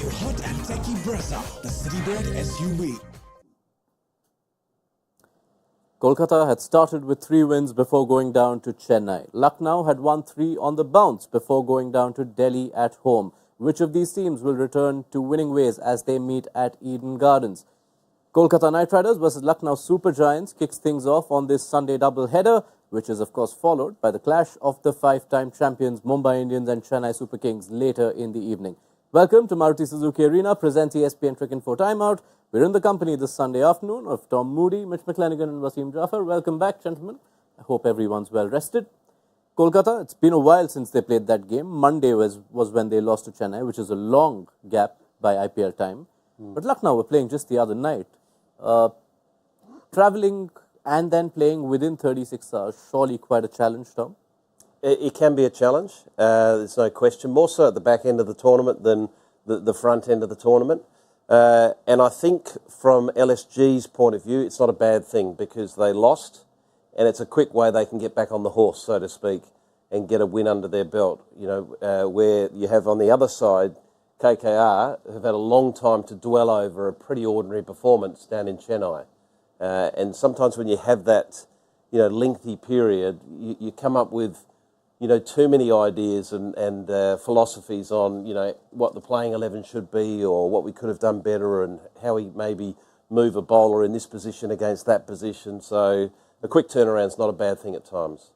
your hot and techy Brezza, the Citybird SUV. Kolkata had started with 3 wins before going down to Chennai. Lucknow had won 3 on the bounce before going down to Delhi at home. Which of these teams will return to winning ways as they meet at Eden Gardens? Kolkata Knight Riders versus Lucknow Super Giants kicks things off on this Sunday double-header, which is of course followed by the clash of the 5-time champions Mumbai Indians and Chennai Super Kings later in the evening. Welcome to Maruti Suzuki Arena, presents ESPN Cricket for Timeout. We're in the company this Sunday afternoon of Tom Moody, Mitch McClenaghan and Wasim Jaffer. Welcome back, gentlemen. I hope everyone's well rested. Kolkata, it's been a while since they played that game. Monday was when they lost to Chennai, which is a long gap by IPL time. But Lucknow were playing just the other night. Travelling and then playing within 36 hours, surely quite a challenge, Tom? It can be a challenge, there's no question. More so at the back end of the tournament than the front end of the tournament. And I think from LSG's point of view, it's not a bad thing because they lost, and it's a quick way they can get back on the horse, so to speak, and get a win under their belt. You know, where you have on the other side, KKR have had a long time to dwell over a pretty ordinary performance down in Chennai. And sometimes when you have that, lengthy period, you come up with, too many ideas and philosophies on, what the playing 11 should be or what we could have done better and how we maybe move a bowler in this position against that position. So a quick turnaround is not a bad thing at times.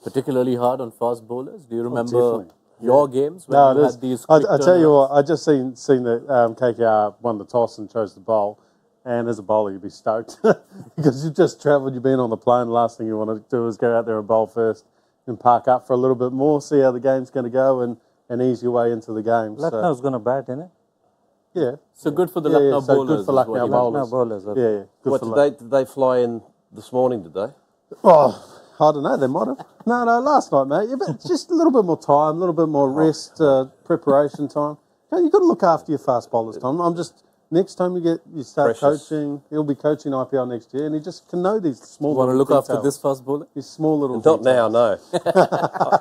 Particularly hard on fast bowlers. Do you remember your games when you had these quick I tell you what, I just seen that KKR won the toss and chose to bowl. And as a bowler, you'd be stoked because you've just travelled, you've been on the plane. The last thing you want to do is go out there and bowl first and park up for a little bit more, see how the game's going to go and ease your way into the game. Lucknow's going to bat, isn't it? Yeah. So good for the Lucknow so bowlers. good for Lucknow bowlers. Okay. Yeah. Good Did they fly in this morning, did they? Oh, I don't know, they might have. No, last night, mate. Yeah, but just a little bit more time, a little bit more rest, preparation time. You've got to look after your fast bowlers, Tom. Next time you start coaching, he'll be coaching IPL next year, and he just can know these small. Want to look details. after this fast bowler? These small little. Not details. now, no.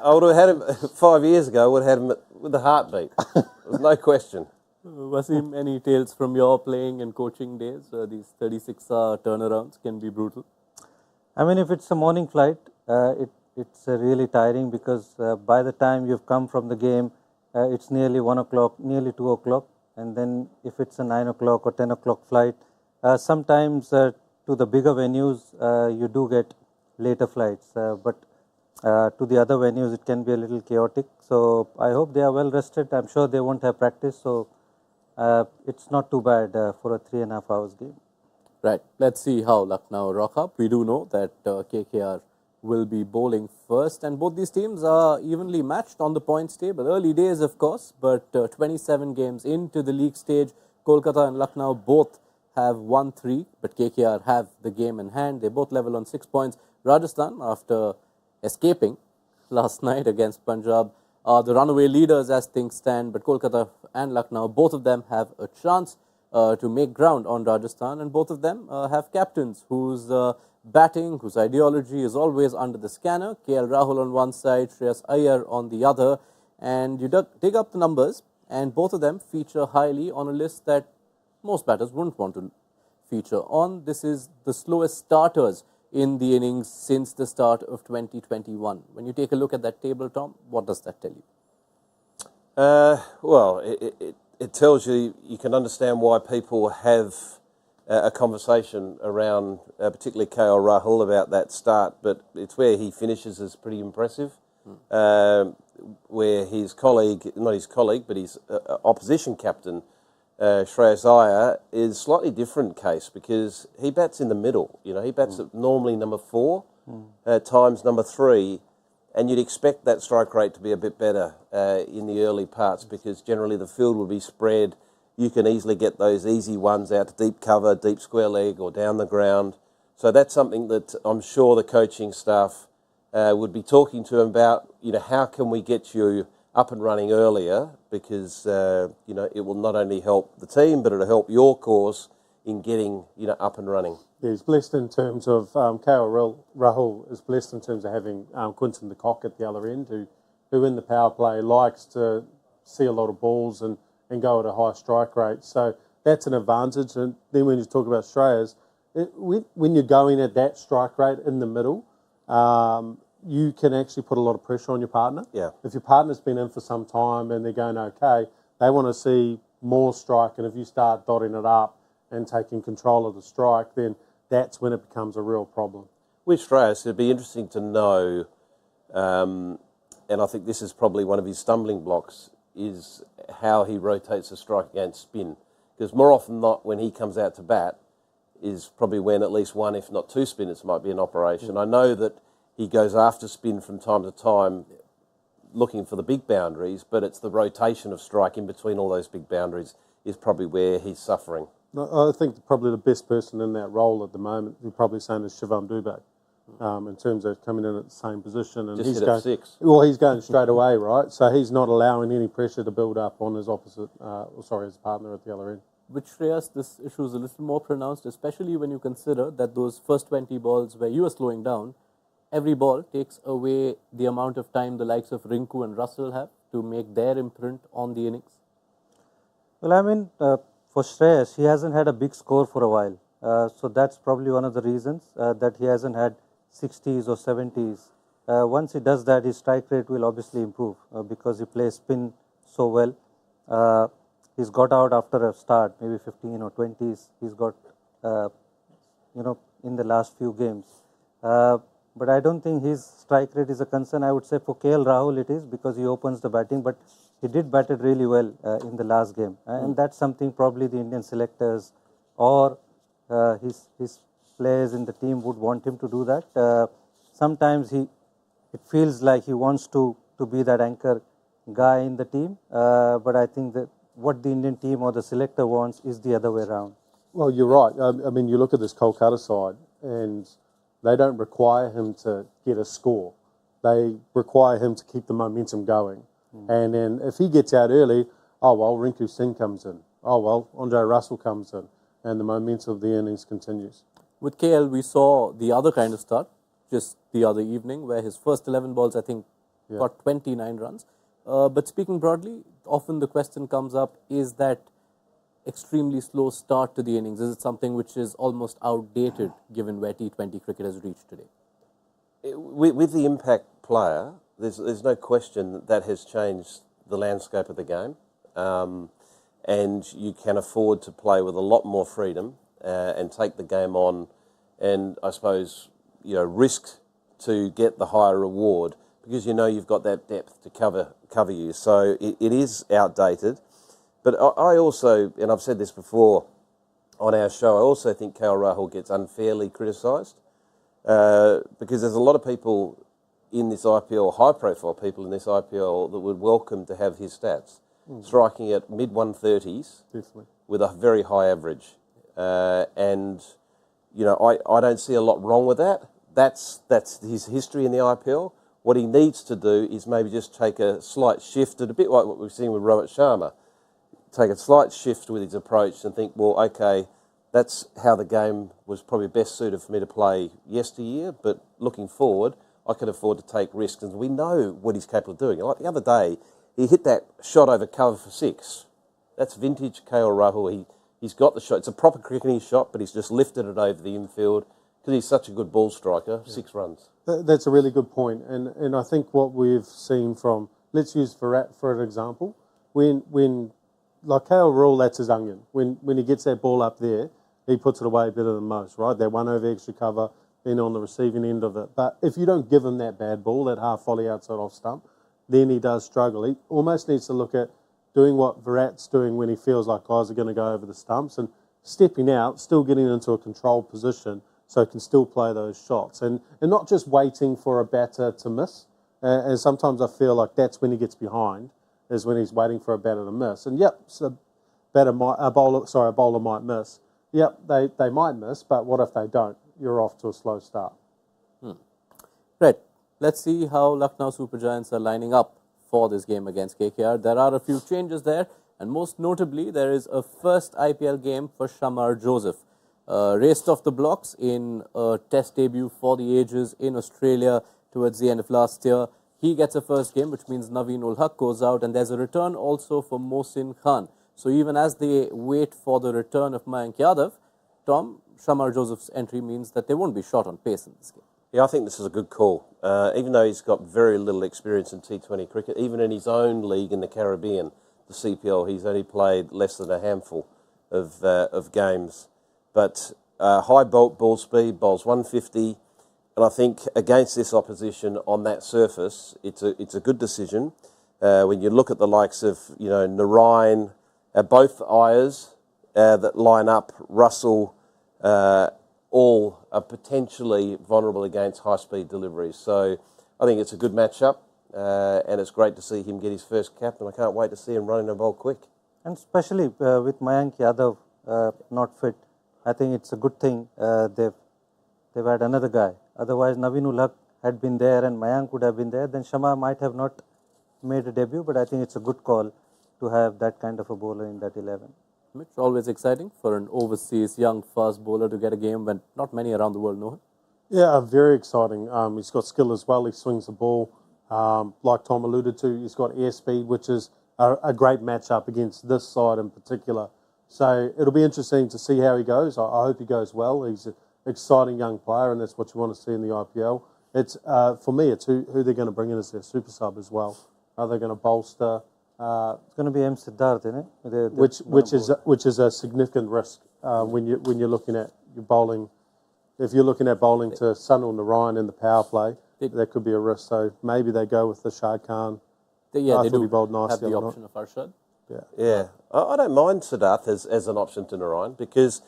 I would have had him 5 years ago. I would have had him with a heartbeat. There's no question. Wasim, any tales from your playing and coaching days? These 36-hour turnarounds can be brutal. I mean, if it's a morning flight, it's really tiring because by the time you've come from the game, it's nearly 1 o'clock, nearly 2 o'clock. And then if it's a 9 o'clock or 10 o'clock flight, sometimes to the bigger venues, you do get later flights. But to the other venues, it can be a little chaotic. So I hope they are well rested. I'm sure they won't have practice. So it's not too bad for a 3.5 hours game. Right. Let's see how Lucknow rock up. We do know that KKR will be bowling first, and both these teams are evenly matched on the points table. Early days, of course, but 27 games into the league stage, Kolkata and Lucknow both have won 3, but KKR have the game in hand. They both level on 6 points. Rajasthan, after escaping last night against Punjab, are the runaway leaders as things stand, but Kolkata and Lucknow, both of them have a chance to make ground on Rajasthan, and both of them have captains whose batting, whose ideology is always under the scanner. KL Rahul on one side, Shreyas Iyer on the other, and you dig up the numbers, and both of them feature highly on a list that most batters wouldn't want to feature on. This is the slowest starters in the innings since the start of 2021. When you take a look at that table, Tom, what does that tell you? Well, it tells you can understand why people have a conversation around particularly KL Rahul about that start, but it's where he finishes is pretty impressive. Where his colleague, not his colleague, but his opposition captain, Shreyas Iyer, is slightly different case because he bats in the middle. He bats at normally number 4, at times number 3, and you'd expect that strike rate to be a bit better in the early parts because generally the field will be spread. You can easily get those easy ones out to deep cover, deep square leg or down the ground. So that's something that I'm sure the coaching staff would be talking to him about, how can we get you up and running earlier because, it will not only help the team, but it'll help your cause in getting, up and running. Yeah, he's blessed in terms of, KL Rahul is blessed in terms of having Quinton de Kock at the other end who in the power play likes to see a lot of balls and and go at a high strike rate. So that's an advantage. And then when you talk about Australia's, when you're going at that strike rate in the middle, you can actually put a lot of pressure on your partner. Yeah. If your partner's been in for some time and they're going okay, they want to see more strike. And if you start dotting it up and taking control of the strike, then that's when it becomes a real problem. With Australia, it'd be interesting to know, and I think this is probably one of his stumbling blocks, is how he rotates the strike against spin. Because more often than not, when he comes out to bat, is probably when at least one, if not two spinners might be in operation. I know that he goes after spin from time to time, looking for the big boundaries, but it's the rotation of strike in between all those big boundaries is probably where he's suffering. I think probably the best person in that role at the moment, we're probably saying, is Shivam Dubé, in terms of coming in at the same position. And Just he's hit going, up 6. Well, he's going straight away, right? So he's not allowing any pressure to build up on his his partner at the other end. With Shreyas, this issue is a little more pronounced, especially when you consider that those first 20 balls where you are slowing down, every ball takes away the amount of time the likes of Rinku and Russell have to make their imprint on the innings. Well, I mean, for Shreyas, he hasn't had a big score for a while. So that's probably one of the reasons that he hasn't had 60s or 70s. Once he does that, his strike rate will obviously improve because he plays spin so well. He's got out after a start, maybe 15 or 20s. He's got, in the last few games. But I don't think his strike rate is a concern. I would say for KL Rahul it is because he opens the batting. But he did bat it really well in the last game. And that's something probably the Indian selectors or his players in the team would want him to do that. Sometimes it feels like he wants to be that anchor guy in the team. But I think that what the Indian team or the selector wants is the other way around. Well, you're right. I mean, you look at this Kolkata side and they don't require him to get a score. They require him to keep the momentum going. And then if he gets out early, oh, well, Rinku Singh comes in. Oh, well, Andre Russell comes in. And the momentum of the innings continues. With KL, we saw the other kind of start just the other evening where his first 11 balls, I think, got 29 runs. But speaking broadly, often the question comes up, is that extremely slow start to the innings? Is it something which is almost outdated given where T20 cricket has reached today? With the impact player, there's no question that has changed the landscape of the game. And you can afford to play with a lot more freedom and take the game on and, I suppose, risk to get the higher reward because you've got that depth to cover you. So it is outdated. But I also, and I've said this before on our show, I also think KL Rahul gets unfairly criticised because there's a lot of people in this IPL, high-profile people in this IPL, that would welcome to have his stats, striking at mid-130s with a very high average. And, I don't see a lot wrong with that. That's his history in the IPL. What he needs to do is maybe just take a slight shift, and a bit like what we've seen with Rohit Sharma, take a slight shift with his approach and think, well, okay, that's how the game was probably best suited for me to play yesteryear, but looking forward, I can afford to take risks, and we know what he's capable of doing. Like the other day, he hit that shot over cover for 6. That's vintage KL Rahul. He's got the shot. It's a proper cricketing shot, but he's just lifted it over the infield because he's such a good ball striker, 6 runs. That's a really good point. And I think what we've seen from, let's use Virat for an example. When like KL Rahul, that's his onion. When he gets that ball up there, he puts it away better than most, right? That one over extra cover, then on the receiving end of it. But if you don't give him that bad ball, that half volley outside off stump, then he does struggle. He almost needs to look at doing what Virat's doing when he feels like guys are going to go over the stumps and stepping out, still getting into a controlled position so he can still play those shots. And not just waiting for a batter to miss. And sometimes I feel like that's when he gets behind, is when he's waiting for a batter to miss. And so a bowler might miss. Yep, they might miss, but what if they don't? You're off to a slow start. Right. Let's see how Lucknow Super Giants are lining up for this game against KKR. There are a few changes there, and most notably, there is a first IPL game for Shamar Joseph. Raced off the blocks in a test debut for the ages in Australia towards the end of last year. He gets a first game, which means Naveen ul Haq goes out, and there's a return also for Mohsin Khan. So even as they wait for the return of Mayank Yadav, Tom, Shamar Joseph's entry means that they won't be short on pace in this game. Yeah, I think this is a good call. Even though he's got very little experience in T20 cricket, even in his own league in the Caribbean, the CPL, he's only played less than a handful of games. But high ball speed, bowls 150, and I think against this opposition on that surface, it's a good decision. When you look at the likes of Narayan, both Ayers that line up, Russell, all are potentially vulnerable against high-speed deliveries. So I think it's a good matchup, and it's great to see him get his first cap, and I can't wait to see him running the ball quick. And especially with Mayank Yadav not fit, I think it's a good thing they've had another guy. Otherwise, Naveen Haq had been there and Mayank would have been there, then Shama might have not made a debut, but I think it's a good call to have that kind of a bowler in that 11. Mitch, always exciting for an overseas young fast bowler to get a game when not many around the world know him. Yeah, very exciting. He's got skill as well. He swings the ball. Like Tom alluded to, he's got airspeed, which is a great matchup against this side in particular. So it'll be interesting to see how he goes. I hope he goes well. He's an exciting young player, and that's what you want to see in the IPL. It's for me, it's who they're going to bring in as their super sub as well. Are they going to bolster? It's going to be M. Siddharth, isn't it? Which is a significant risk when you're looking at your bowling. If you're looking at bowling to Sunil Narayan in the power play, that could be a risk. So maybe they go with the Shah Khan. They do have the option of Arshad. Yeah. I don't mind Siddharth as an option to Narayan because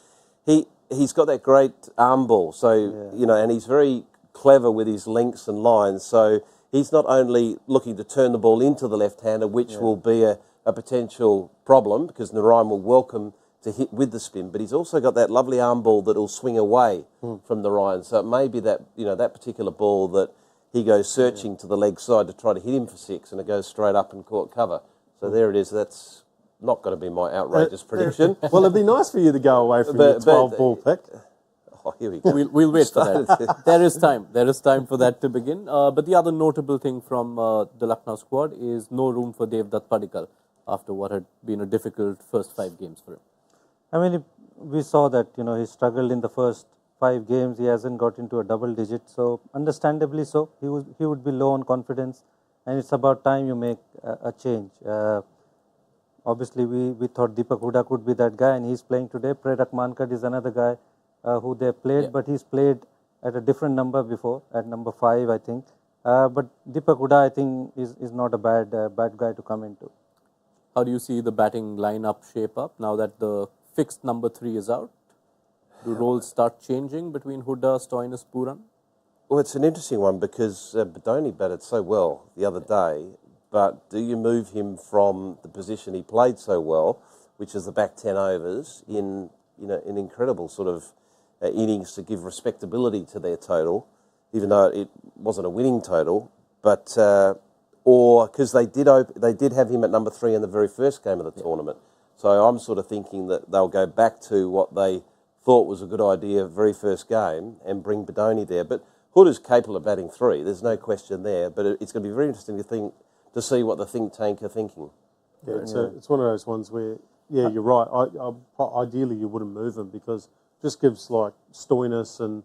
he's got that great arm ball. So and he's very clever with his links and lines. So he's not only looking to turn the ball into the left-hander, which will be a potential problem because Narayan will welcome to hit with the spin, but he's also got that lovely arm ball that will swing away from Narayan. So it may be that that particular ball that he goes searching to the leg side to try to hit him for 6, and it goes straight up and caught cover. So there it is. That's not going to be my outrageous prediction. Well, it'd be nice for you to go away from your 12-ball pick. Oh, here we go. We'll wait for that. There is time. There is time for that to begin. But the other notable thing from the Lucknow squad is no room for Devdutt Padikkal after what had been a difficult first 5 games for him. I mean, we saw that, he struggled in the first 5 games. He hasn't got into a double digit. So, understandably so, he would be low on confidence. And it's about time you make a change. Obviously, we thought Deepak Hooda could be that guy, and he's playing today. Prerak Mankad is another guy who they played, but he's played at a different number before, at number 5, I think. But Deepak Hooda, I think, is not a bad guy to come into. How do you see the batting lineup shape up now that the fixed number 3 is out? Do roles start changing between Hooda, Stoinis, Puran? Well, it's an interesting one because Badoni batted so well the other day, but do you move him from the position he played so well, which is the back 10 overs, in an incredible sort of innings to give respectability to their total, even though it wasn't a winning total, but or because they did have him at number 3 in the very first game of the tournament. So I'm sort of thinking that they'll go back to what they thought was a good idea very first game and bring Badoni there. But Hooda's capable of batting 3. There's no question there. But it's going to be very interesting to see what the think tank are thinking. Yeah, it's one of those ones where, you're right. Ideally, you wouldn't move him because it just gives like Stoinis and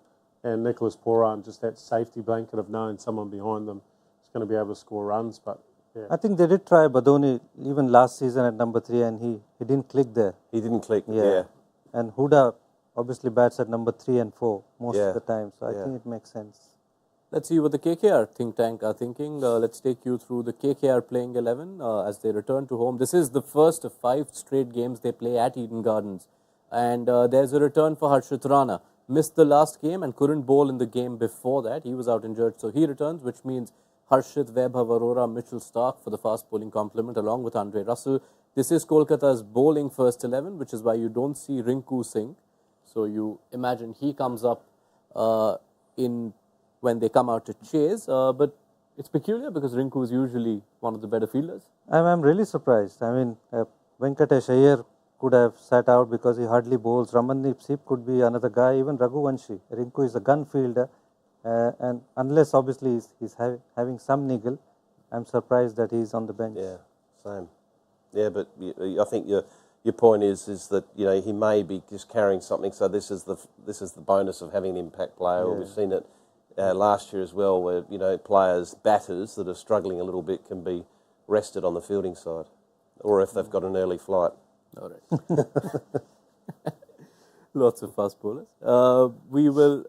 Nicholas Puran just that safety blanket of knowing someone behind them is going to be able to score runs. But I think they did try Badoni even last season at number 3, and he didn't click there. He didn't click. Yeah. And Hooda obviously bats at number 3 and 4 most of the time, so I think it makes sense. Let's see what the KKR think tank are thinking. Let's take you through the KKR playing 11 as they return to home. This is the first of 5 straight games they play at Eden Gardens. And there's a return for Harshit Rana. Missed the last game and couldn't bowl in the game before that. He was out injured, so he returns, which means Harshit, Vaibhav Arora, Mitchell Starc for the fast bowling complement along with Andre Russell. This is Kolkata's bowling first 11, which is why you don't see Rinku Singh. So you imagine he comes up when they come out to chase. But it's peculiar because Rinku is usually one of the better fielders. I'm really surprised. I mean, Venkatesh Iyer could have sat out because he hardly bowls. Ramandeep Singh could be another guy. Even Raghuvanshi. Rinku is a gun fielder. And unless obviously he's having some niggle, I'm surprised that he's on the bench. Yeah, same. Yeah, but I think you're your point is that he may be just carrying something. So this is the bonus of having an impact player. Yeah. We've seen it last year as well, where players, batters that are struggling a little bit can be rested on the fielding side, or if they've got an early flight. All right. Lots of fast bowlers. We will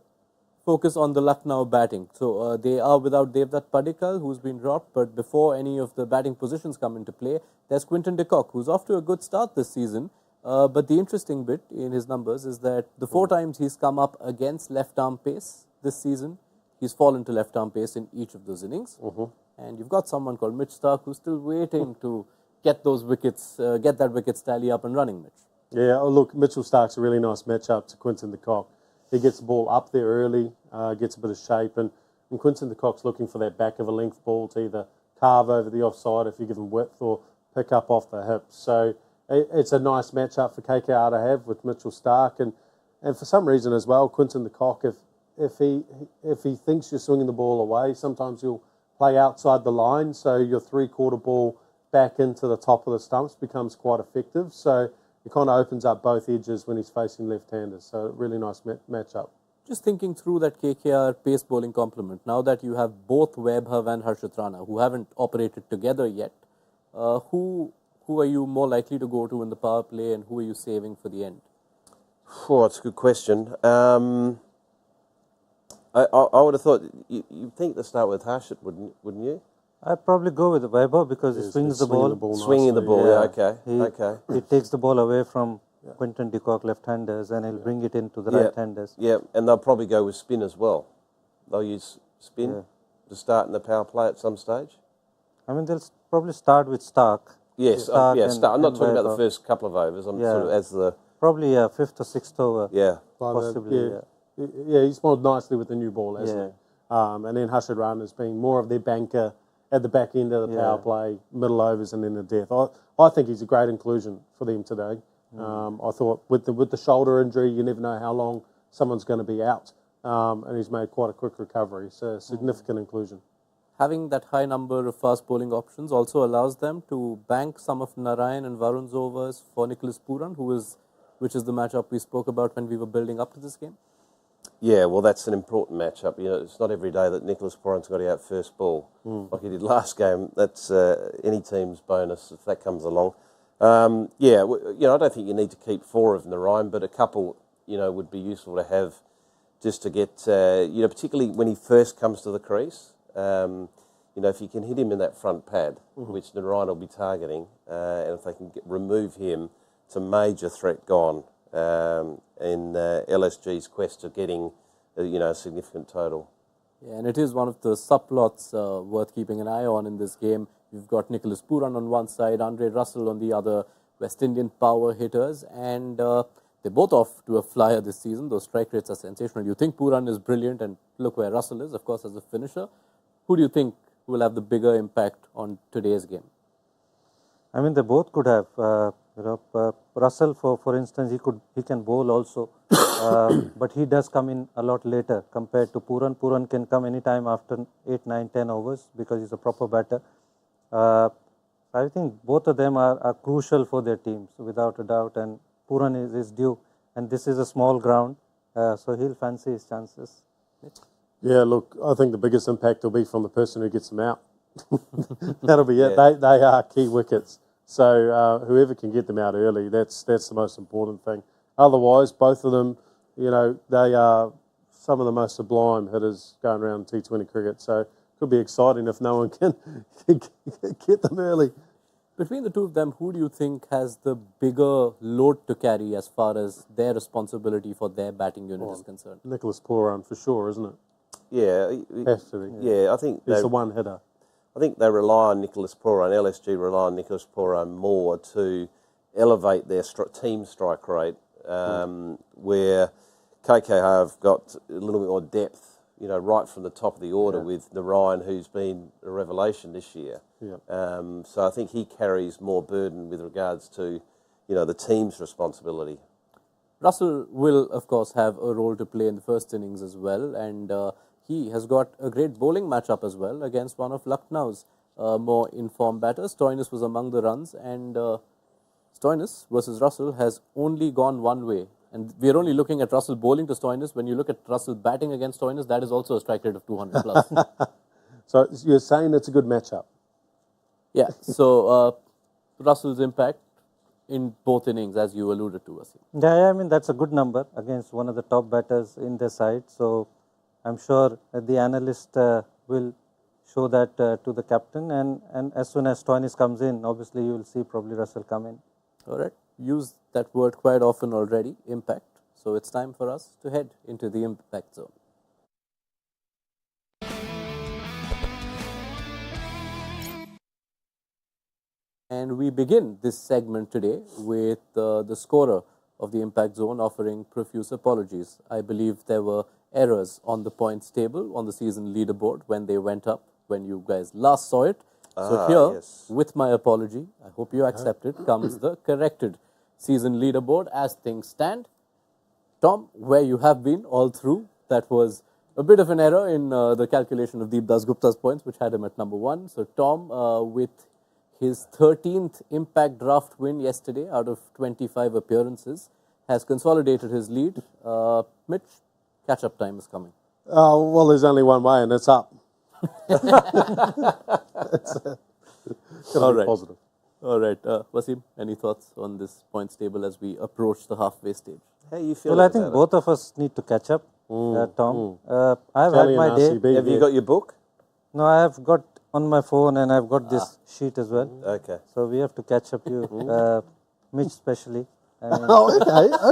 focus on the Lucknow batting. So they are without Devdutt Padikkal, who's been dropped, but before any of the batting positions come into play, there's Quinton de Kock, who's off to a good start this season. But the interesting bit in his numbers is that the 4 times he's come up against left-arm pace this season, he's fallen to left-arm pace in each of those innings. And you've got someone called Mitch Stark who's still waiting to get those wickets, get that wickets tally up and running, Mitch. Yeah, look, Mitchell Stark's a really nice matchup to Quinton de Kock. He gets the ball up there early, gets a bit of shape, and Quinton de Kock's looking for that back of a length ball to either carve over the offside if you give him width or pick up off the hips. So it's a nice matchup for KKR to have with Mitchell Stark, and for some reason as well, Quinton de Kock, if he thinks you're swinging the ball away, sometimes he'll play outside the line, so your 3/4 ball back into the top of the stumps becomes quite effective. So it kind of opens up both edges when he's facing left-handers. So really nice matchup. Just thinking through that KKR pace bowling complement, now that you have both Vaibhav and Harshit Rana, who haven't operated together yet, who are you more likely to go to in the power play, and who are you saving for the end? Oh, that's a good question. I would have thought you'd think to start with Harshit, wouldn't you? I'd probably go with the Vaibhav because he swings the ball. Swinging the ball, nicely, yeah. Okay. He takes the ball away from Quinton de Kock left-handers, and he'll bring it into the right-handers. Yeah, and they'll probably go with spin as well. They'll use spin to start in the power play at some stage. I mean, they'll probably start with Stark. Yes, Stark start. I'm not talking about the Vaibhav. first couple of overs. I'm sort of as the Probably 5th or 6th over. yeah. Possibly, Yeah, he's molded nicely with the new ball, hasn't he? And then Harshit Rana's being more of their banker at the back end of the power play, middle overs, and then the death. I think he's a great inclusion for them today. I thought with the shoulder injury, you never know how long someone's going to be out, and he's made quite a quick recovery. So significant inclusion. Having that high number of fast bowling options also allows them to bank some of Narayan and Varun's overs for Nicholas Puran, which is the matchup we spoke about when we were building up to this game. Yeah, well, that's an important matchup. It's not every day that Nicholas Puran's got to out first ball like he did last game. That's any team's bonus if that comes along. I don't think you need to keep 4 of Narayan, but a couple, would be useful to have just to get, particularly when he first comes to the crease. If you can hit him in that front pad, which Narayan will be targeting, and if they can remove him, it's a major threat gone. In LSG's quest of getting, a significant total. Yeah, and it is one of the subplots worth keeping an eye on in this game. You've got Nicholas Puran on one side, Andre Russell on the other, West Indian power hitters, and they're both off to a flyer this season. Those strike rates are sensational. You think Puran is brilliant, and look where Russell is, of course, as a finisher. Who do you think will have the bigger impact on today's game? I mean, they both could have. Russell, for instance, he can bowl also, but he does come in a lot later compared to Puran. Puran can come anytime after 8, 9, 10 overs because he's a proper batter. I think both of them are crucial for their teams, without a doubt, and Puran is due. And this is a small ground, so he'll fancy his chances. Yeah, look, I think the biggest impact will be from the person who gets them out. That'll be it. They are key wickets. So whoever can get them out early, that's the most important thing. Otherwise, both of them, they are some of the most sublime hitters going around T20 cricket. So it could be exciting if no one can get them early. Between the two of them, who do you think has the bigger load to carry as far as their responsibility for their batting unit is concerned? Nicholas Puran for sure, isn't it? Yeah. Has to be. Yeah, I think he's the one hitter. I think they rely on Nicholas Puran, LSG rely on Nicholas Puran more to elevate their team strike rate, where KKR have got a little bit more depth, right from the top of the order with Narayan, who's been a revelation this year. Yeah. So I think he carries more burden with regards to, the team's responsibility. Russell will, of course, have a role to play in the first innings as well, and he has got a great bowling matchup as well against one of Lucknow's more informed batters. Stoinis was among the runs, and Stoinis versus Russell has only gone one way. And we're only looking at Russell bowling to Stoinis. When you look at Russell batting against Stoinis, that is also a strike rate of 200 plus. So you're saying it's a good matchup? Yeah, so Russell's impact in both innings, as you alluded to, Wasim. Yeah, I mean, that's a good number against one of the top batters in their side. So I'm sure the analyst will show that to the captain. And as soon as Stoinis comes in, obviously you will see probably Russell come in. All right, use that word quite often already, impact. So it's time for us to head into the impact zone. And we begin this segment today with the scorer of the impact zone offering profuse apologies. I believe there were errors on the points table on the season leaderboard when they went up, when you guys last saw it. So here, yes. with my apology, I hope you accept it, comes the corrected season leaderboard as things stand. Tom, where you have been all through, that was a bit of an error in the calculation of Deep Dasgupta's points, which had him at number 1. So Tom, with his 13th impact draft win yesterday out of 25 appearances, has consolidated his lead. Mitch, catch-up time is coming. Oh, well, there's only one way, and it's up. All right. Positive. All right. Wasim, any thoughts on this points table as we approach the halfway stage? How you feeling? Well, I think about both of us need to catch up, Tom. I've had Italian my day. RCB it? Have you there. got your book? No, I have got on my phone and I've got this sheet as well. Okay. So we have to catch up you, Mitch especially. I mean, Oh,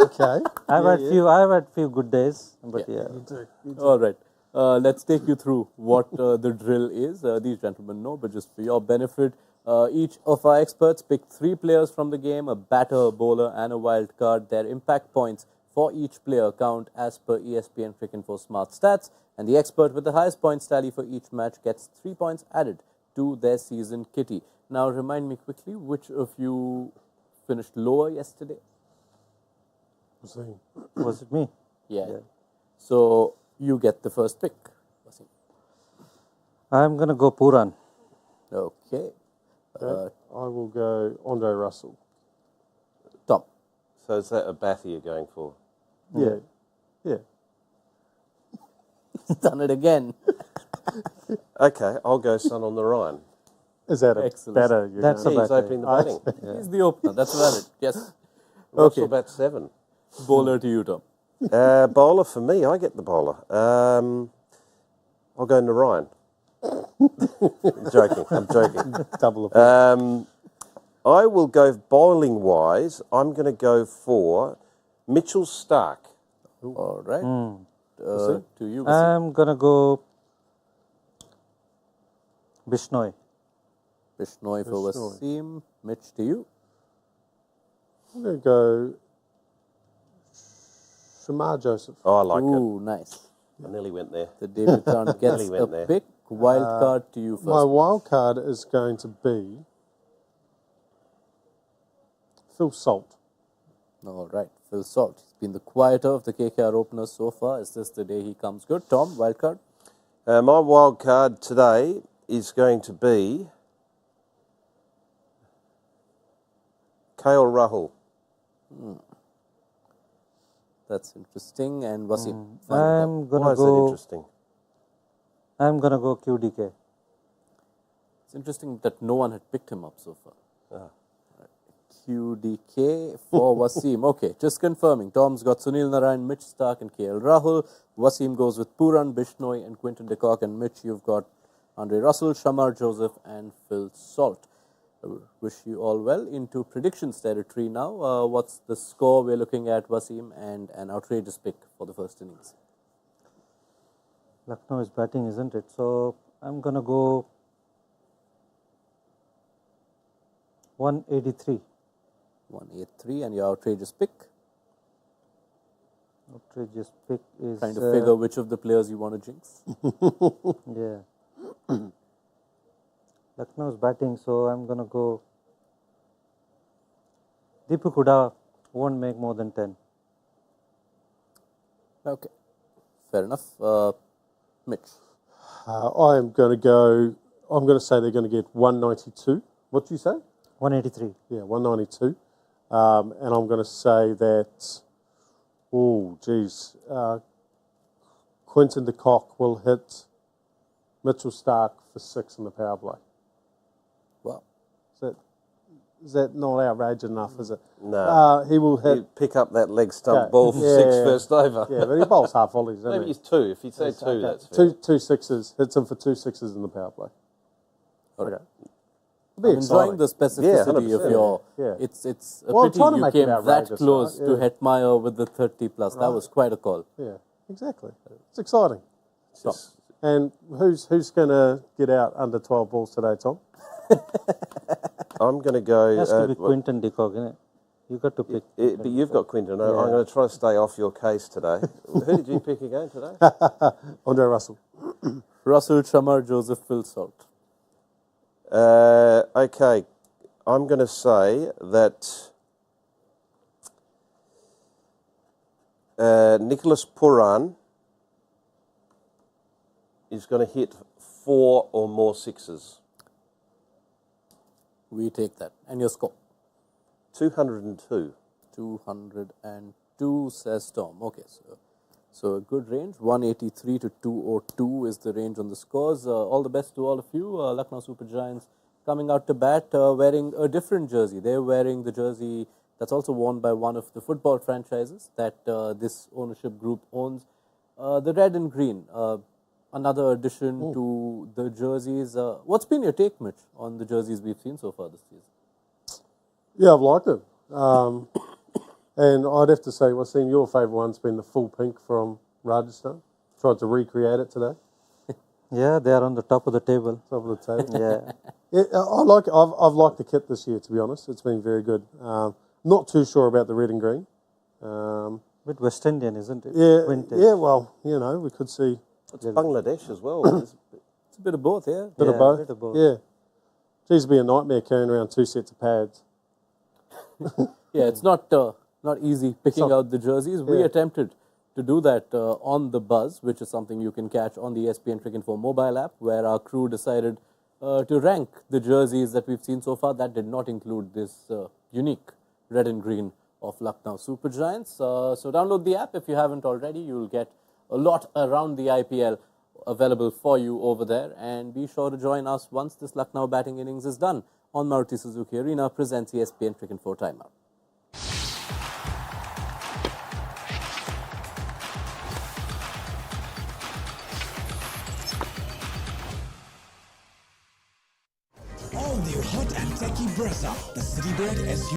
okay. I've had few good days, but yeah. All right. Let's take you through what the drill is. These gentlemen know, but just for your benefit, each of our experts picked 3 players from the game, a batter, a bowler, and a wild card. Their impact points for each player count as per ESPN Cricinfo Smart Stats, and the expert with the highest points tally for each match gets 3 points added to their season kitty. Now, remind me quickly, which of you finished lower yesterday? Was it me? Yeah. So you get the first pick. Wasim. I'm going to go Puran. Okay. I will go Andre Russell. Tom. So is that a batter you're going for? Yeah. Yeah. He's done it again. Okay, I'll go Sun on the Rhine. Is that a Excellent. better? That's He's a batter. opening the batting. He's the opener. That's valid. Yes. Russell bats 7. Bowler to you, Tom. Bowler for me, I get the bowler. I'll go Narayan. I'm joking. Double of I will go bowling wise. I'm going to go for Mitchell Stark. All right. To you, Wasim. I'm going to go Bishnoi. Bishnoi for Wasim. Mitch to you. I'm going to go Shamar Joseph. Oh, I like Ooh, nice. it. I nearly went there. The debutant gets Nearly went a there. pick. Wild card to you first. My wild card is going to be Phil Salt. All right. Phil Salt. He's been the quieter of the KKR openers so far. Is this the day he comes good? Tom, wild card? My wild card today is going to be KL Rahul. That's interesting. And Wasim, final thought. I'm going Why to is that go. interesting? I'm going to go QDK. It's interesting that no one had picked him up so far. QDK for Wasim. Okay, just confirming. Tom's got Sunil Narayan, Mitch Stark, and KL Rahul. Wasim goes with Puran, Bishnoi, and Quinton de Kock. And Mitch, you've got Andre Russell, Shamar Joseph, and Phil Salt. Wish you all well. Into predictions territory now. What's the score we're looking at, Wasim, and an outrageous pick for the first innings? Lucknow is batting, isn't it? So I'm going to go 183. 183, and your outrageous pick? Outrageous pick is. Trying to figure which of the players you want to jinx. Yeah. Lucknow is batting, so I'm going to go. Deepu Huda won't make more than 10. Okay, fair enough. Mitch. I am going to go. I'm going to say they're going to get 192. What do you say? 183. Yeah, 192. And I'm going to say that, Quinton de Kock will hit Mitchell Stark for 6 in the power play. Well, Is that not outrageous enough, is it? No. He will hit. He'd pick up that leg stump Yeah. ball for Yeah. 6 first over. Yeah, but he bowls half volleys, doesn't Maybe he? he's 2. If he'd say 2, Okay. that's fair. Two sixes. Hits him for 2 sixes in the power play. okay. Okay. Be I'm enjoying exciting. the specificity Yeah, of your. 100%. Yeah. It's a Well, I'm pity trying to you make it came that outrageous, close right? to Yeah. Hetmeyer with the 30 plus. That was quite a call. Yeah, exactly. It's exciting. It's just- And who's going to get out under 12 balls today, Tom? I'm going to go. It has to be Quinton de Kock, isn't it? You got to pick. But you've got Quinton. I'm going to try to stay off your case today. Who did you pick again today? Andre Russell. Russell, Chamar, Joseph, Phil Salt. Okay, I'm going to say that Nicholas Puran is going to hit 4 or more sixes. We take that. And your score? 202. 202, says Tom. Okay, so a good range. 183 to 202 is the range on the scores. All the best to all of you. Lucknow Super Giants coming out to bat wearing a different jersey. They're wearing the jersey that's also worn by one of the football franchises that this ownership group owns. The red and green. Another addition to the jerseys. What's been your take, Mitch, on the jerseys we've seen so far this season? Yeah, I've liked it. And I'd have to say, Wasim, your favourite one's been the full pink from Rajasthan. Tried to recreate it today. Yeah, they are on the top of the table. Top of the table. Yeah. I like. I've liked the kit this year, to be honest. It's been very good. Not too sure about the red and green. Bit West Indian, isn't it? Yeah, Vintage. yeah. Well, we could see It's Bangladesh as well. It's a bit of both, yeah. bit Yeah, of both. bit of both. Yeah. Geez, it'd be a nightmare carrying around 2 sets of pads. Yeah, it's not easy picking out the jerseys. We Yeah. attempted to do that on the Buzz, which is something you can catch on the ESPN Cricket 4 mobile app, where our crew decided to rank the jerseys that we've seen so far. That did not include this unique red and green of Lucknow Super Giants. So download the app if you haven't already. You'll get a lot around the IPL available for you over there. And be sure to join us once this Lucknow batting innings is done on Maruti Suzuki Arena presents ESPN Cricket 4 Timeout. All new hot and techy Brezza, the Citybird SUV.